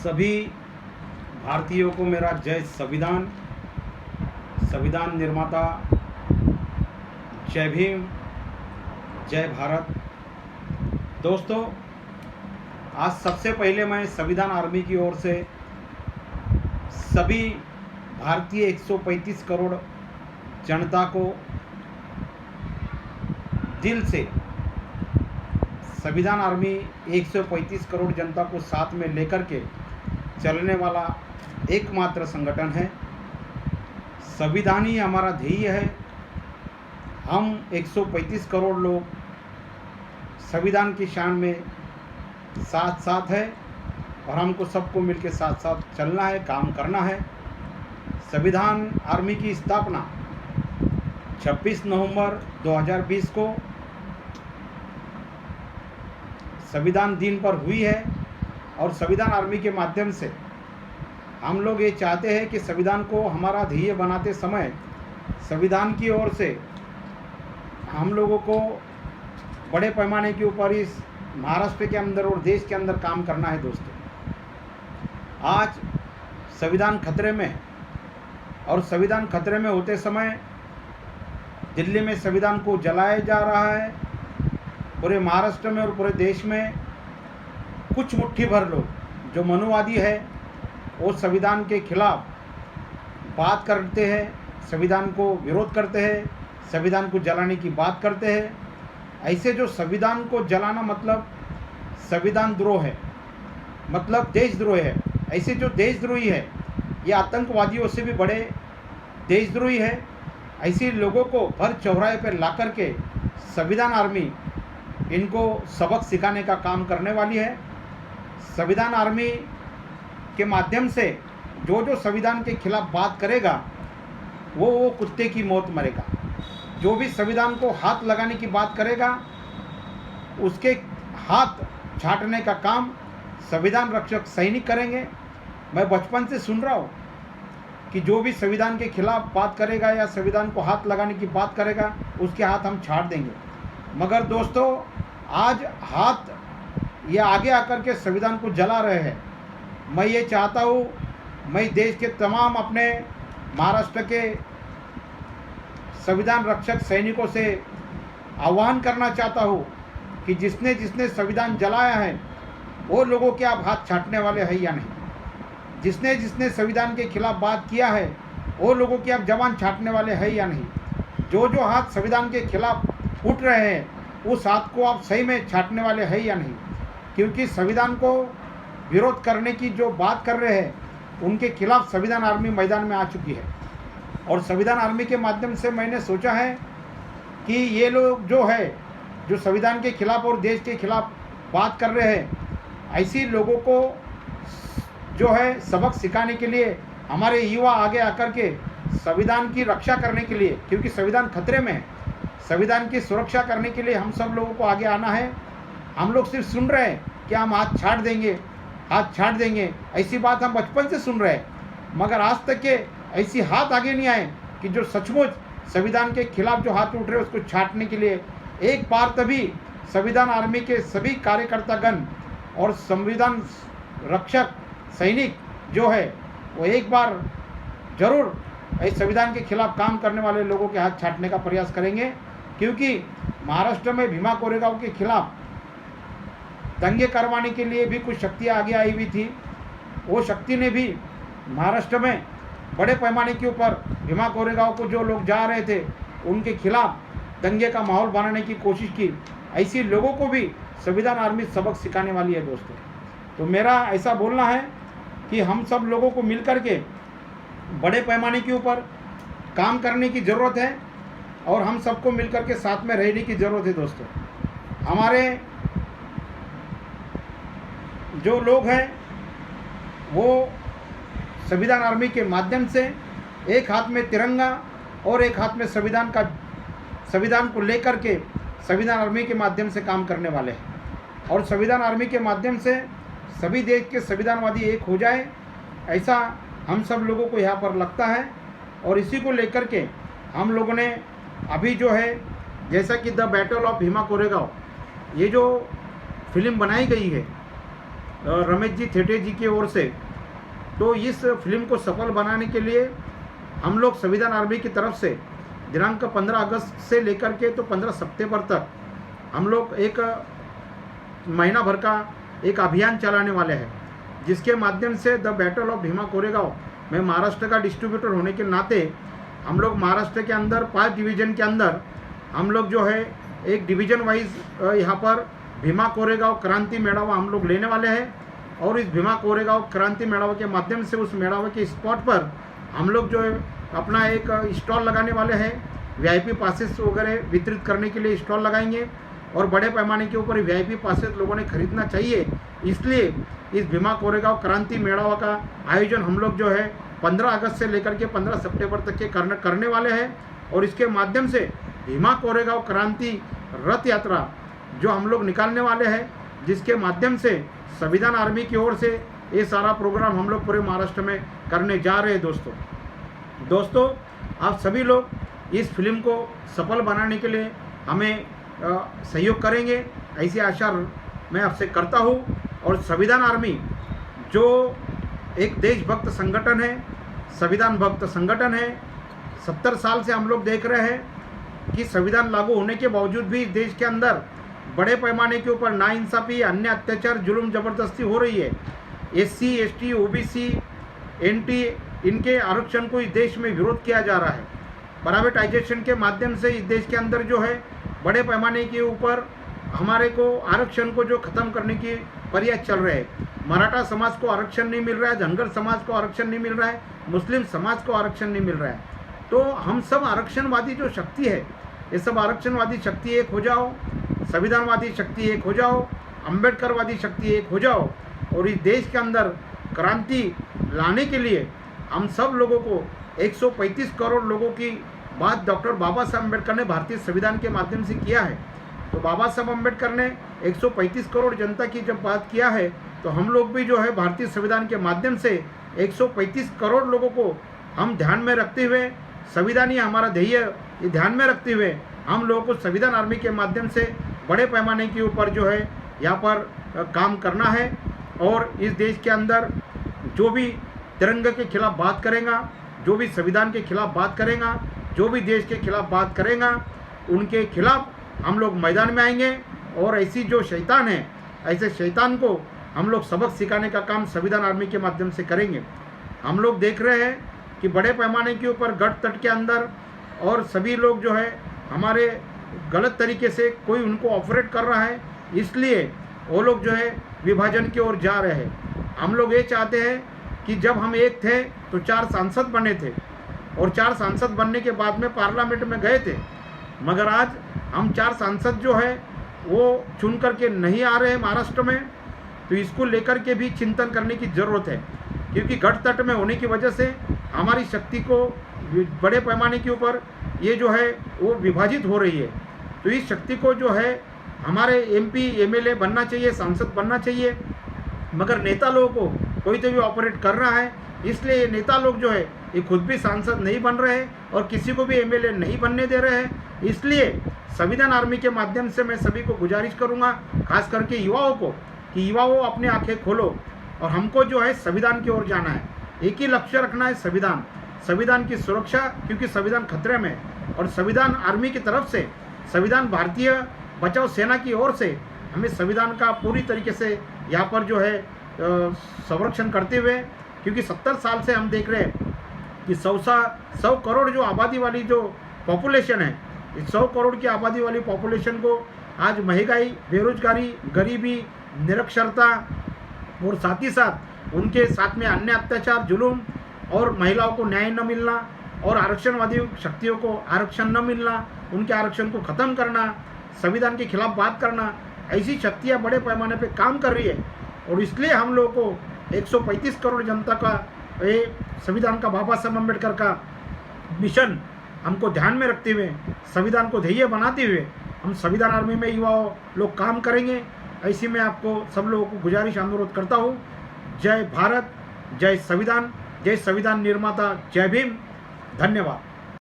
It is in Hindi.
सभी भारतीयों को मेरा जय संविधान। संविधान निर्माता जय भीम, जय भारत। दोस्तों, आज सबसे पहले मैं संविधान आर्मी की ओर से सभी भारतीय 135 करोड़ जनता को दिल से, संविधान आर्मी 135 करोड़ जनता को साथ में लेकर के चलने वाला एकमात्र संगठन है। संविधान ही हमारा ध्येय है। हम 135 करोड़ लोग संविधान की शान में साथ साथ है और हमको सबको मिलकर साथ साथ चलना है, काम करना है। संविधान आर्मी की स्थापना 26 नवंबर 2020 को संविधान दिन पर हुई है और संविधान आर्मी के माध्यम से हम लोग ये चाहते हैं कि संविधान को हमारा ध्येय बनाते समय संविधान की ओर से हम लोगों को बड़े पैमाने के ऊपर इस महाराष्ट्र के अंदर और देश के अंदर काम करना है। दोस्तों, आज संविधान खतरे में है और संविधान खतरे में होते समय दिल्ली में संविधान को जलाया जा रहा है। पूरे महाराष्ट्र में और पूरे देश में कुछ मुट्ठी भर लोग जो मनुवादी है वो संविधान के खिलाफ बात करते हैं, संविधान को विरोध करते हैं, संविधान को जलाने की बात करते हैं। ऐसे जो संविधान को जलाना मतलब संविधान द्रोह है, मतलब देशद्रोह है। ऐसे जो देशद्रोही है ये आतंकवादियों से भी बड़े देशद्रोही है। ऐसे लोगों को भर चौराहे पर ला कर के संविधान आर्मी इनको सबक सिखाने का काम करने वाली है। संविधान आर्मी के माध्यम से जो संविधान के खिलाफ बात करेगा वो कुत्ते की मौत मरेगा। जो भी संविधान को हाथ लगाने की बात करेगा उसके हाथ छांटने का काम संविधान रक्षक सैनिक करेंगे। मैं बचपन से सुन रहा हूँ कि जो भी संविधान के खिलाफ बात करेगा या संविधान को हाथ लगाने की बात करेगा उसके हाथ हम छांट देंगे। मगर दोस्तों, आज हाथ ये आगे आकर के संविधान को जला रहे हैं। मैं ये चाहता हूँ, मैं देश के तमाम अपने महाराष्ट्र के संविधान रक्षक सैनिकों से आह्वान करना चाहता हूँ कि जिसने जिसने संविधान जलाया है वो लोगों के आप हाथ छांटने वाले हैं या नहीं। जिसने जिसने संविधान के खिलाफ बात किया है वो लोगों की आप जबान छांटने वाले हैं या नहीं। जो हाथ संविधान के खिलाफ उठ रहे हैं उस हाथ को आप सही में छांटने वाले हैं या नहीं। क्योंकि संविधान को विरोध करने की जो बात कर रहे हैं उनके खिलाफ संविधान आर्मी मैदान में आ चुकी है। और संविधान आर्मी के माध्यम से मैंने सोचा है कि ये लोग जो संविधान के खिलाफ और देश के खिलाफ बात कर रहे हैं, ऐसी लोगों को जो है सबक सिखाने के लिए हमारे युवा आगे आकर के संविधान की रक्षा करने के लिए, क्योंकि संविधान खतरे में है, संविधान की सुरक्षा करने के लिए हम सब लोगों को आगे आना है। हम लोग सिर्फ सुन रहे हैं कि हम हाथ छाट देंगे, हाथ छाट देंगे, ऐसी बात हम बचपन से सुन रहे हैं, मगर आज तक के ऐसी हाथ आगे नहीं आए कि जो सचमुच संविधान के खिलाफ जो हाथ उठ रहे हैं उसको छाटने के लिए एक बार तभी संविधान आर्मी के सभी कार्यकर्तागण और संविधान रक्षक सैनिक जो है वो एक बार जरूर इस संविधान के खिलाफ काम करने वाले लोगों के हाथ छाटने का प्रयास करेंगे। क्योंकि महाराष्ट्र में भीमा कोरेगांव के खिलाफ दंगे करवाने के लिए भी कुछ शक्तियाँ आगे आई हुई थी। वो शक्ति ने भी महाराष्ट्र में बड़े पैमाने के ऊपर भीमा कोरेगांव को जो लोग जा रहे थे उनके खिलाफ दंगे का माहौल बनाने की कोशिश की। ऐसी लोगों को भी संविधान आर्मी सबक सिखाने वाली है। दोस्तों, तो मेरा ऐसा बोलना है कि हम सब लोगों को मिलकर के बड़े पैमाने के ऊपर काम करने की ज़रूरत है और हम सबको मिलकर के साथ में रहने की ज़रूरत है। दोस्तों, हमारे जो लोग हैं वो संविधान आर्मी के माध्यम से एक हाथ में तिरंगा और एक हाथ में संविधान को लेकर के संविधान आर्मी के माध्यम से काम करने वाले हैं। और संविधान आर्मी के माध्यम से सभी देश के संविधानवादी एक हो जाए, ऐसा हम सब लोगों को यहाँ पर लगता है। और इसी को लेकर के हम लोगों ने अभी जो है, जैसा कि the battle of Bhima Koregaon ये जो फिल्म बनाई गई है रमेश जी थेटे जी की ओर से। तो इस फिल्म को सफल बनाने के लिए हम लोग संविधान आर्मी की तरफ से दिनांक 15 अगस्त से लेकर के तो 15 सितंबर तक हम लोग एक महीना भर का एक अभियान चलाने वाले हैं, जिसके माध्यम से the battle of Bhima Koregaon में महाराष्ट्र का डिस्ट्रीब्यूटर होने के नाते हम लोग महाराष्ट्र के अंदर 5 डिवीज़न के अंदर हम लोग जो है एक डिवीज़न वाइज यहाँ पर भीमा कोरेगांव क्रांति मेड़ावा हम लोग लेने वाले हैं। और इस भीमा कोरेगांव क्रांति मेड़ावा के माध्यम से उस मेड़ावे के स्पॉट पर हम लोग जो है अपना एक स्टॉल लगाने वाले हैं। वीआईपी पासेस वगैरह वितरित करने के लिए स्टॉल लगाएंगे और बड़े पैमाने के ऊपर वीआईपी पासेस लोगों ने खरीदना चाहिए, इसलिए इस भीमा कोरेगांव क्रांति मेड़ावा का आयोजन हम लोग जो है 15 अगस्त से लेकर के 15 सितंबर तक के करने वाले हैं। और इसके माध्यम से भीमा कोरेगांव क्रांति रथ यात्रा जो हम लोग निकालने वाले हैं, जिसके माध्यम से संविधान आर्मी की ओर से ये सारा प्रोग्राम हम लोग पूरे महाराष्ट्र में करने जा रहे हैं। दोस्तों आप सभी लोग इस फिल्म को सफल बनाने के लिए हमें सहयोग करेंगे, ऐसी आशा मैं आपसे करता हूँ। और संविधान आर्मी जो एक देशभक्त संगठन है, संविधान भक्त संगठन है, 70 साल से हम लोग देख रहे हैं कि संविधान लागू होने के बावजूद भी देश के अंदर बड़े पैमाने के ऊपर नाइंसाफ़ी, अन्य अत्याचार, जुल्म ज़बरदस्ती हो रही है। एससी, एसटी, ओबीसी, एनटी इनके आरक्षण को इस देश में विरोध किया जा रहा है। प्राइवेटाइजेशन के माध्यम से इस देश के अंदर जो है बड़े पैमाने के ऊपर हमारे को आरक्षण को जो ख़त्म करने की प्रयास चल रहे हैं। मराठा समाज को आरक्षण नहीं मिल रहा है, धनगर समाज को आरक्षण नहीं मिल रहा है, मुस्लिम समाज को आरक्षण नहीं मिल रहा है। तो हम सब आरक्षणवादी जो शक्ति है, ये सब आरक्षणवादी शक्ति एक हो जाओ, संविधानवादी शक्ति एक हो जाओ, अम्बेडकरवादी शक्ति एक हो जाओ और इस देश के अंदर क्रांति लाने के लिए हम सब लोगों को 135 करोड़ लोगों की बात डॉक्टर बाबा साहब अम्बेडकर ने भारतीय संविधान के माध्यम से किया है। तो बाबा साहब अम्बेडकर ने 135 करोड़ जनता की जब बात किया है, तो हम लोग भी जो है भारतीय संविधान के माध्यम से 135 करोड़ लोगों को हम ध्यान में रखते हुए, संविधान ही हमारा ध्येय ये ध्यान में रखते हुए हम लोगों को संविधान आर्मी के माध्यम से बड़े पैमाने के ऊपर जो है यहाँ पर काम करना है। और इस देश के अंदर जो भी तिरंगे के खिलाफ बात करेगा, जो भी संविधान के खिलाफ बात करेगा, जो भी देश के खिलाफ बात करेगा, उनके खिलाफ हम लोग मैदान में आएंगे। और ऐसी जो शैतान है, ऐसे शैतान को हम लोग सबक सिखाने का काम संविधान आर्मी के माध्यम से करेंगे। हम लोग देख रहे हैं कि बड़े पैमाने के ऊपर गढ़ तट के अंदर और सभी लोग जो है हमारे गलत तरीके से कोई उनको ऑपरेट कर रहा है, इसलिए वो लोग जो है विभाजन की ओर जा रहे हैं। हम लोग ये चाहते हैं कि जब हम एक थे तो 4 सांसद बने थे और 4 सांसद बनने के बाद में पार्लियामेंट में गए थे, मगर आज हम 4 सांसद जो है वो चुन करके नहीं आ रहे हैं महाराष्ट्र में। तो इसको लेकर के भी चिंतन करने की ज़रूरत है, क्योंकि गढ़ तट में होने की वजह से हमारी शक्ति को बड़े पैमाने के ऊपर ये जो है वो विभाजित हो रही है। तो इस शक्ति को जो है हमारे एमपी एमएलए बनना चाहिए, सांसद बनना चाहिए, मगर नेता लोगों को कोई तो भी ऑपरेट कर रहा है। इसलिए ये नेता लोग जो है ये खुद भी सांसद नहीं बन रहे हैं और किसी को भी एमएलए नहीं बनने दे रहे हैं। इसलिए संविधान आर्मी के माध्यम से मैं सभी को गुजारिश करूंगा, खास करके युवाओं को, कि युवाओं अपने आंखें खोलो और हमको जो है संविधान की ओर जाना है। एक ही लक्ष्य रखना है, संविधान की सुरक्षा, क्योंकि संविधान खतरे में है। और संविधान आर्मी की तरफ से, संविधान भारतीय बचाव सेना की ओर से हमें संविधान का पूरी तरीके से यहाँ पर जो है संरक्षण करते हुए, क्योंकि 70 साल से हम देख रहे हैं कि 100 करोड़ जो आबादी वाली जो पॉपुलेशन है, इस 100 करोड़ की आबादी वाली पॉपुलेशन को आज महंगाई, बेरोजगारी, गरीबी, निरक्षरता और साथ ही साथ उनके साथ में अन्य अत्याचार, जुल्म और महिलाओं को न्याय न मिलना और आरक्षणवादी शक्तियों को आरक्षण न मिलना, उनके आरक्षण को ख़त्म करना, संविधान के खिलाफ बात करना, ऐसी शक्तियाँ बड़े पैमाने पे काम कर रही है। और इसलिए हम लोगों को 135 करोड़ जनता का ये संविधान का, बाबा साहब अम्बेडकर का मिशन हमको ध्यान में रखते हुए, संविधान को ध्येय बनाते हुए हम संविधान आर्मी में युवा लोग काम करेंगे। ऐसी मैं आपको सब लोगों को गुजारिश, अनुरोध करता हूँ। जय भारत, जय संविधान निर्माता, जय भीम, धन्यवाद।